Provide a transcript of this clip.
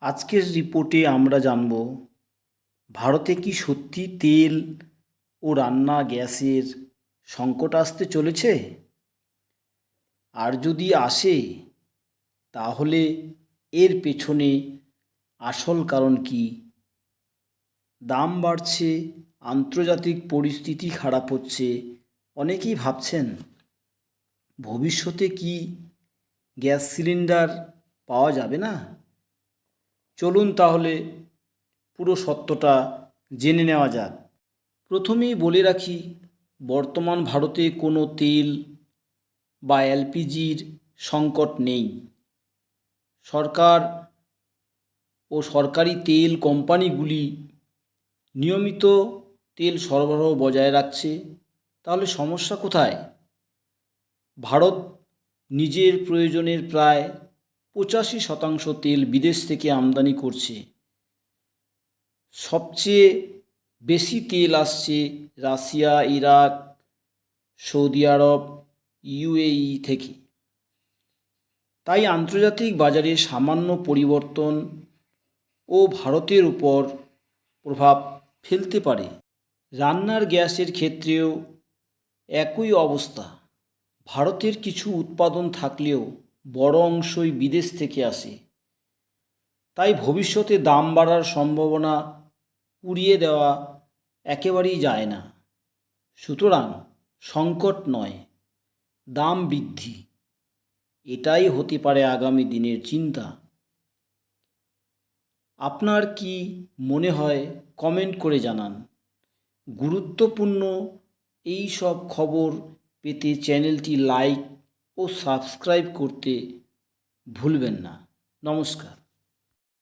আজকের রিপোর্টে আমরা জানব ভারতে কি সত্যি তেল ও রান্না গ্যাসের সংকট আসতে চলেছে, আর যদি আসে তাহলে এর পেছনে আসল কারণ কি। দাম বাড়ছে, আন্তর্জাতিক পরিস্থিতি খারাপ হচ্ছে, অনেকেই ভাবছেন ভবিষ্যতে কি গ্যাস সিলিন্ডার পাওয়া যাবে না। চলুন তাহলে পুরো সত্যটা জেনে নেওয়া যাক। প্রথমেই বলে রাখি, বর্তমান ভারতে কোনো তেল বা এলপিজির সংকট নেই। সরকার ও সরকারি তেল কোম্পানিগুলি নিয়মিত তেল সরবরাহ বজায় রাখছে। তাহলে সমস্যা কোথায়? ভারত নিজের প্রয়োজনের প্রায় 85% তেল বিদেশ থেকে আমদানি করছে। সবচেয়ে বেশি তেল আসছে রাশিয়া, ইরাক, সৌদি আরব, ইউএই থেকে। তাই আন্তর্জাতিক বাজারে সামান্য পরিবর্তন ও ভারতের উপর প্রভাব ফেলতে পারে। রান্নার গ্যাসের ক্ষেত্রেও একই অবস্থা। ভারতের কিছু উৎপাদন থাকলেও বড় অংশই বিদেশ থেকে আসে। তাই ভবিষ্যতে দাম বাড়ার সম্ভাবনা উড়িয়ে দেওয়া একেবারেই যায় না। সুতরাং সংকট নয়, দাম বৃদ্ধি, এটাই হতে পারে আগামী দিনের চিন্তা। আপনার কি মনে হয় কমেন্ট করে জানান। গুরুত্বপূর্ণ এই সব খবর পেতে চ্যানেলটি লাইক ও সাবস্ক্রাইব করতে ভুলবেন না। নমস্কার।